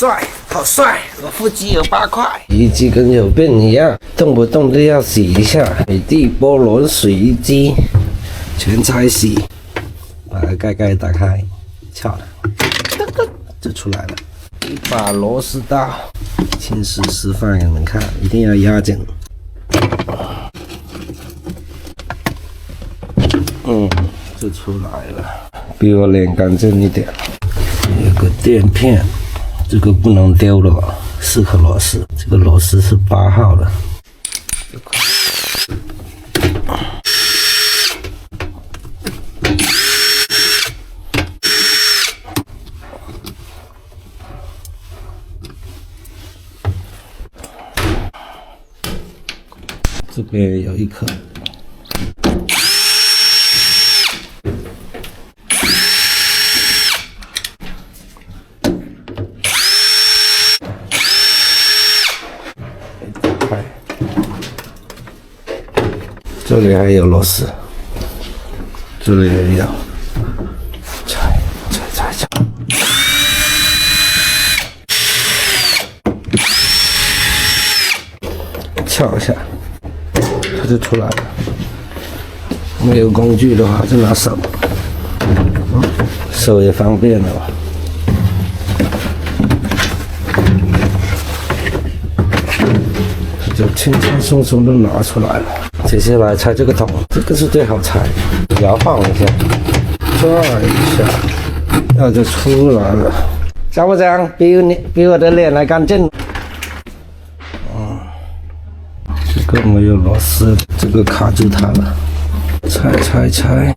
帅，好帅！我腹肌有8块，洗衣机跟有病一样，动不动都要洗一下。美的波罗水衣机全拆洗，把盖盖打开，撬了，就出来了。一把螺丝刀，亲自示范给你们看，一定要压紧。就出来了，比我脸干净一点。有个垫片，这个不能丢了，4颗螺丝，这个螺丝是8号的。这边有1颗。这里还有螺丝，这里也有，拆，撬一下，它就出来了。没有工具的话，就拿手，手也方便了。就轻轻松松的拿出来了。接下来拆这个桶，这个是最好拆，摇晃一下，转一下，那就出来了。像不像？比我的脸还干净。这个没有螺丝，这个卡住它了。拆。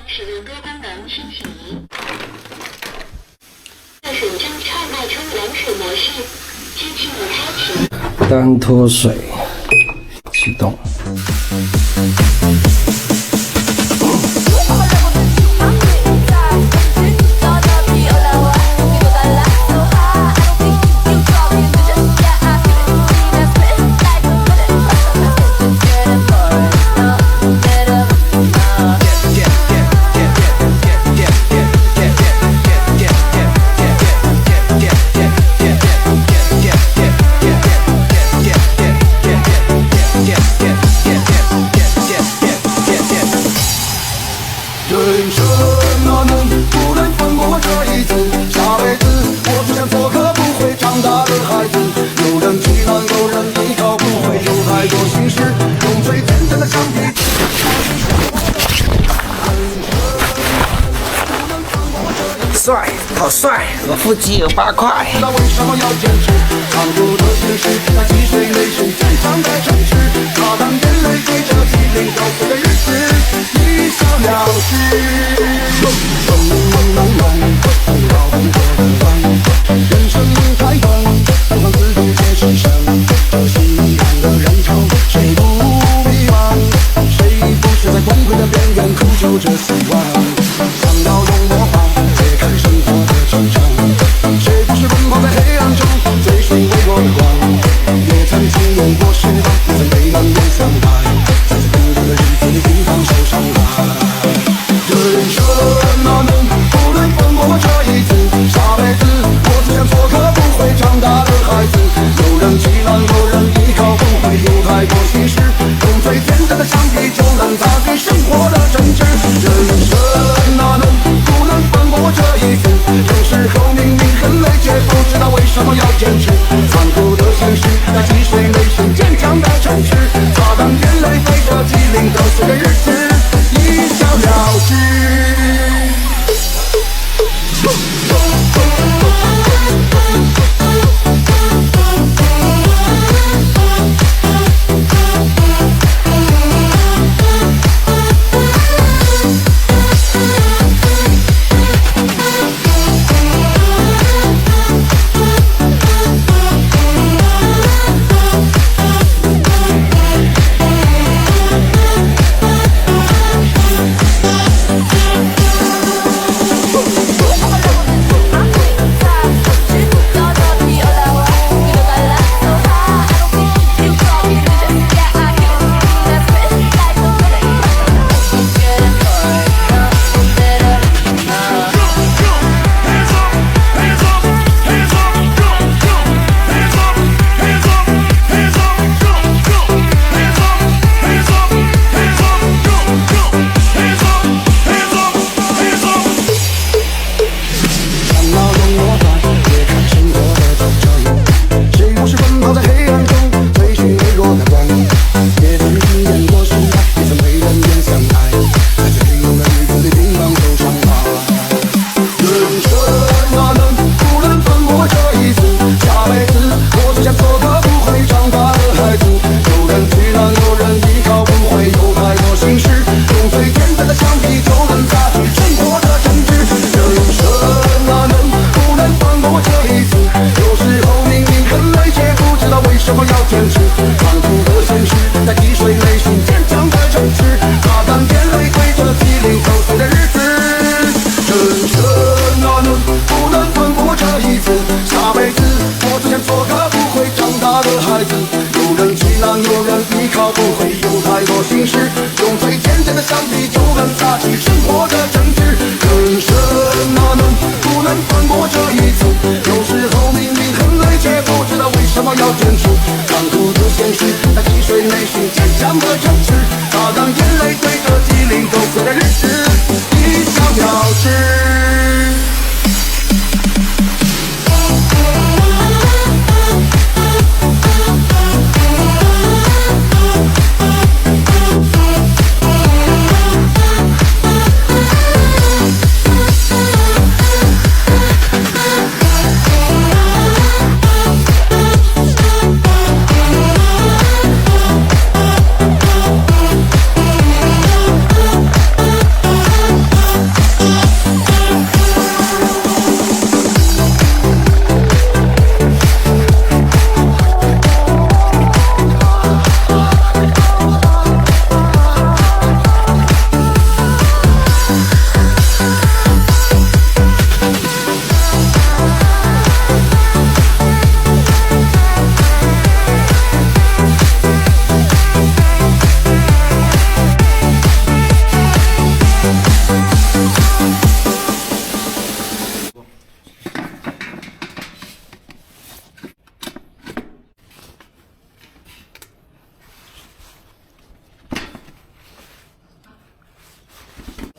使用多功能清洗。厕所将超脉冲冷水模式，机器已开启。单脱水，启动。人生哪能不能放过我这一次？下辈子我只想做个不会长大的孩子，有人气囊，有人依靠，不会有太多心事，用最简单的橡皮。帅，好帅！我腹肌有8块。那为什么要坚持？残酷的现实，在积水泪水成长的城市，擦干眼泪，对着麒麟高飞的日子，一笑了之。人生太短，不管自己皆是生，这西安的人潮，谁不迷茫？谁不是在崩溃的边缘苦求着希望？想要用魔法解开生活的惆怅，谁不是奔跑在黑暗中追寻微弱的光？也曾经有过失望，也曾被冷眼相待，在这孤独的日子里经常受伤害。人生哪能不能放过我这一次？下辈子我只想做个不会长大的孩子，有人气囊，有人依靠，不会有太多心事，用最简单的橡皮就能打碎生活的争执。人生多人依靠，不会有太多心事。用最简单的橡皮就能擦去生活的争执。人生哪能不能翻过这一次？有时候明明很累，却不知道为什么要坚持。残酷的现实在积水内心坚强的城市，擦干眼泪，对着机灵狗碎的日子一笑了之。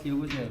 有点。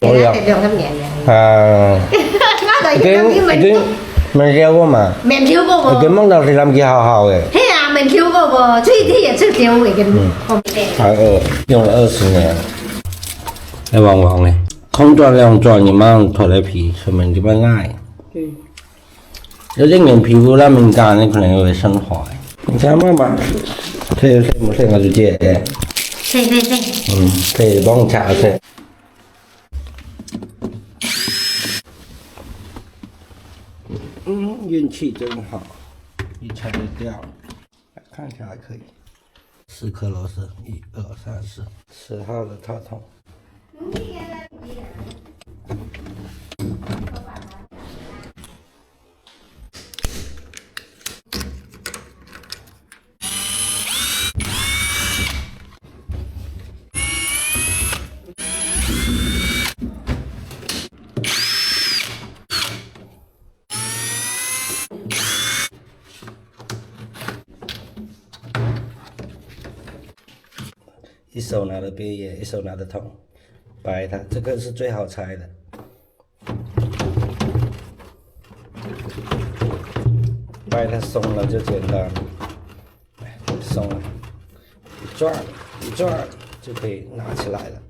我要兩三年嘅。已經未跳過嘛？未跳過佢喎。掹到你諗幾好好嘅。係啊，未跳過喎，最低也是跳嘅跟後面。才用了20年。ไอ้วางๆเลย空轉兩轉你掹脫咗皮，係咪點樣ง่าย？有啲人皮膚啦敏感，你可能會生壞。你睇下吧，睇冇睇我就知嘅。對。睇幫查睇。运气真好，一拆就掉了，看起来还可以。4颗螺丝，1、2、3、4，10号的套筒。一手拿着边叶，一手拿着桶，掰它，这个是最好拆的。掰它松了就简单了，哎，松了，一转就可以拿起来了。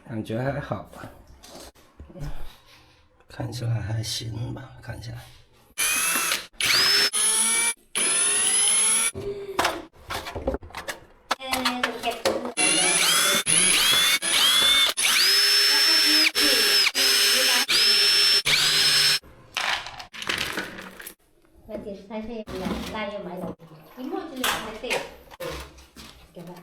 感觉还好吧，看起来还行吧，看起来。才是大爷买的，以后就两才对，对吧？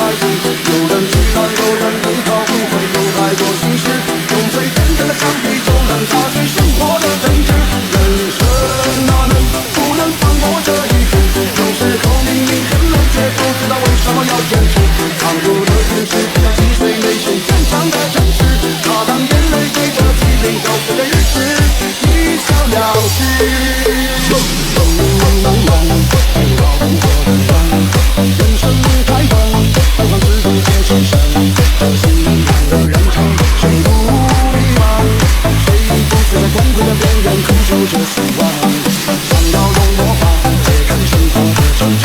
孩子，有人期待，有人依靠，不会有太多心事，用最简单的橡皮就能擦去生活的真挚。人生哪能不能放过这一次？有时候明明很累，却不知道为什么要坚持。残酷的现实，在击碎内心坚强的城市，擦干眼泪，对着机灵告诉的日子，一笑了之。人生太短，不管自己结是什么，信仰的人潮，谁不迷茫？谁不是在光辉的边缘苦求着希望？想要用魔法解开生活的惆怅，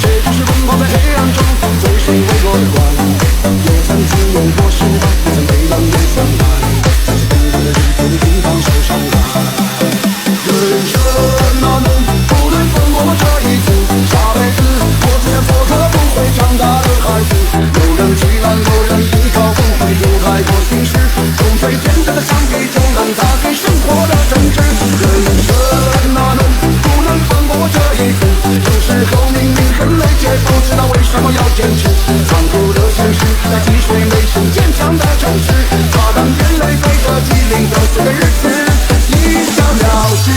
谁不是奔跑在黑暗中追随微弱的光？也曾经有过失望，也曾被冷眼相待，在这孤单的日子里经常受伤害。人生哪能不能放过这一次？下辈子我只想做个不会长大的孩子。有人期待，有人依靠，不会有太多心事，用最简单的橡皮就能擦去生活的真挚。人生哪能不能放过这一次？有时候明明很累，却不知道为什么要坚持。残酷的现实，在击碎内心坚强的城市，擦干眼泪，对着机灵告诉的日子，一笑了之。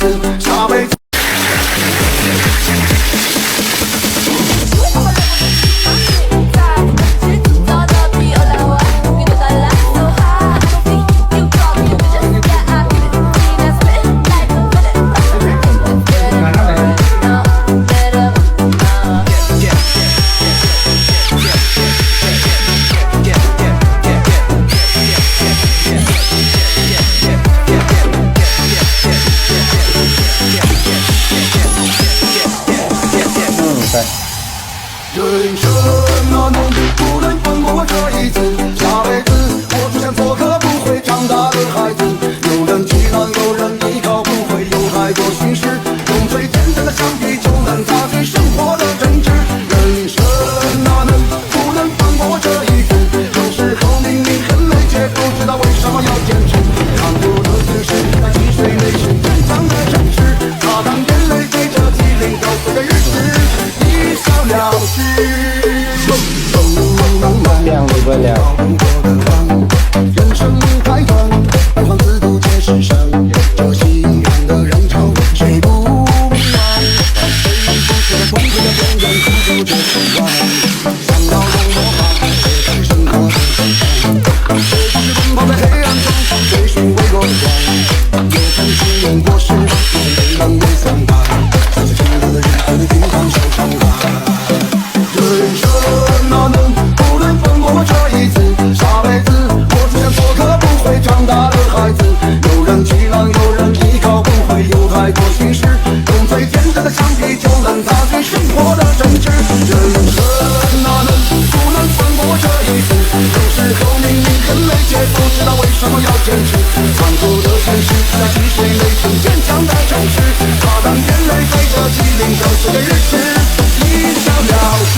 次，下辈子。人生啊，能不能放过我这一次？下辈子我只想做个不会长大的孩子。有人气囊，有人依靠，不会有太多心事。用最简单的橡皮就能擦去生活的真挚。人生啊，能不能放过我这一次？有时候明明很累，却不知道为什么要坚持。长久的姿势，在积水内是坚强的城市。擦干眼泪，对着机灵高诉的日子，一笑了之。亮不了。人生太短，不妨自渡皆是伤。这熙攘的人潮，谁不迷茫？谁不是在光辉的边缘苦守着希望？想要用魔法写上深刻的心伤。谁不是奔跑在黑暗中追寻微弱的光？也曾经验过失，面对冷眼相待，相信晴朗的日子能抵抗受伤害。人生啊，能不能放过我这一次？下辈子我只想做个不会长大的孩子。有人气囊，有人依靠，不会有太多心事。用最简单的橡皮就能擦去生活的真挚。人生啊，能不能放过我这一次？有时候明明很累，却不知道为什么要坚持。残酷的现实，在积水内成坚强的城市。擦干眼泪，对着机灵高诉的日子，一笑了之。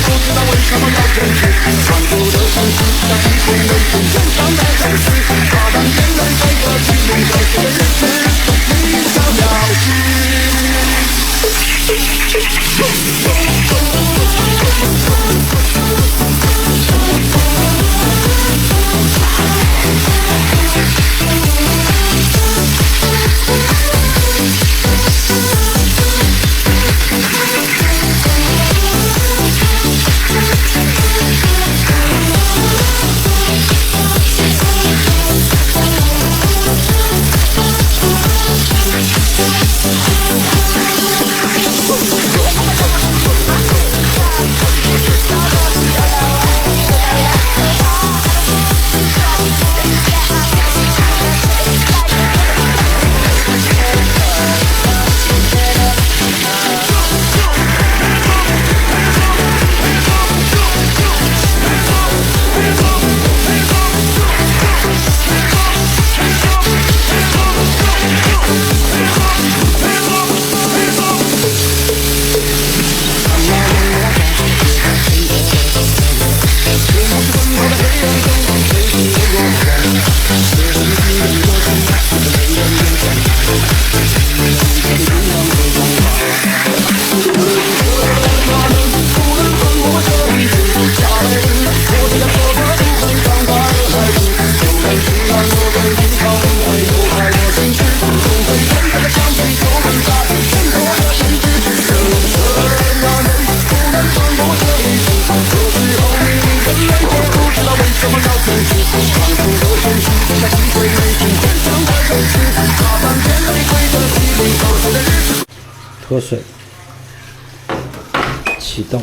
不知道为什么要坚持。残酷的城市，让机会能出现上的城市，擦干眼泪，陪着心灵和谐的日子，你想要是。脱水，启动。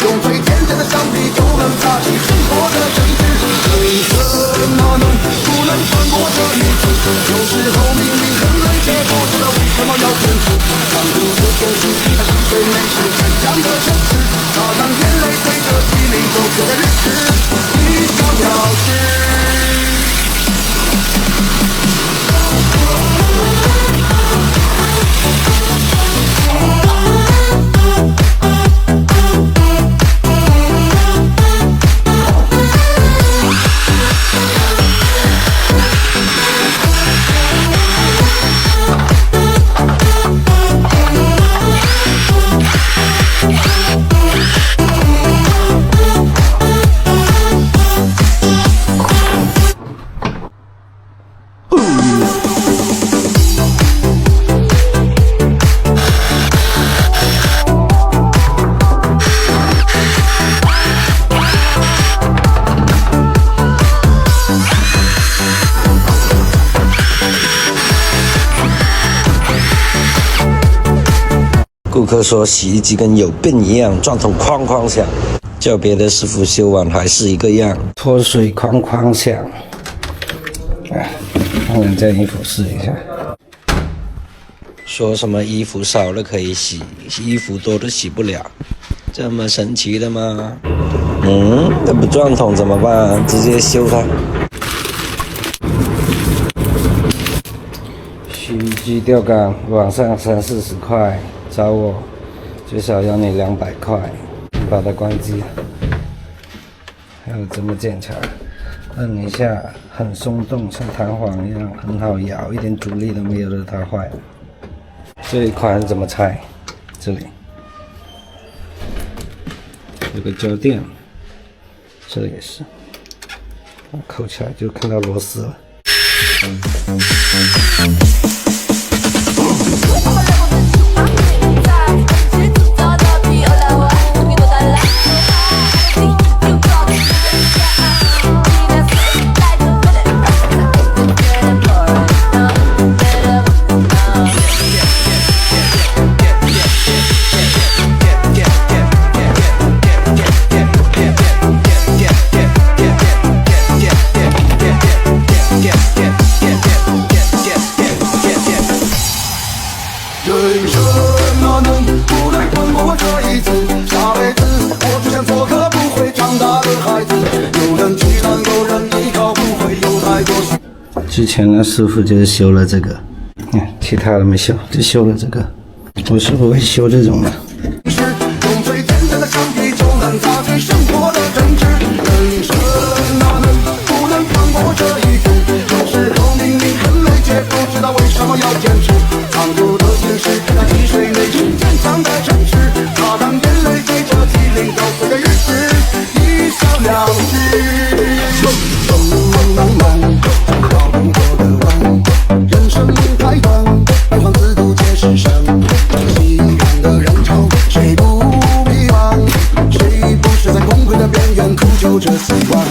用最简单的橡皮就能擦去生活的真挚，为什么能不能穿过这一次？有时候明明很累，却不知道为什么要坚持。残酷的城市，它是最美是坚强的城市，擦干眼泪，陪着心灵走过的日子，你想要是。顾客说洗衣机跟有病一样，转筒哐哐响，叫别的师傅修完还是一个样，脱水哐哐响。看看这衣服试一下，说什么衣服少了可以洗，衣服多的洗不了，这么神奇的吗？这不转筒怎么办？直接修它。洗衣机吊杆网上30-40块，找我最少要你200块，把它关机。还有怎么检查？摁一下，很松动，像弹簧一样，很好摇，一点阻力都没有的，它坏了。这一款怎么拆？这里有个胶垫，这里也是，扣起来就看到螺丝了。为什么能不能穿过这一次？下辈子我只想做个不会长大的孩子。有人之前呢，师傅就是修了这个，看其他的没修，就修了这个。我师傅会修这种的。用最简单的橡皮就能擦去生活的真挚，人生哪能不能放过这一次？有时候明明很累，却不知道为什么要坚持。残酷的现实，在积水内是坚强的城市，擦干眼泪，对着麒麟告诉的日子，一笑了之。绕不过的弯，人生太短，别慌自渡皆是伤。熙攘的人潮，谁不迷茫？谁不是在崩溃的边缘苦求着死亡？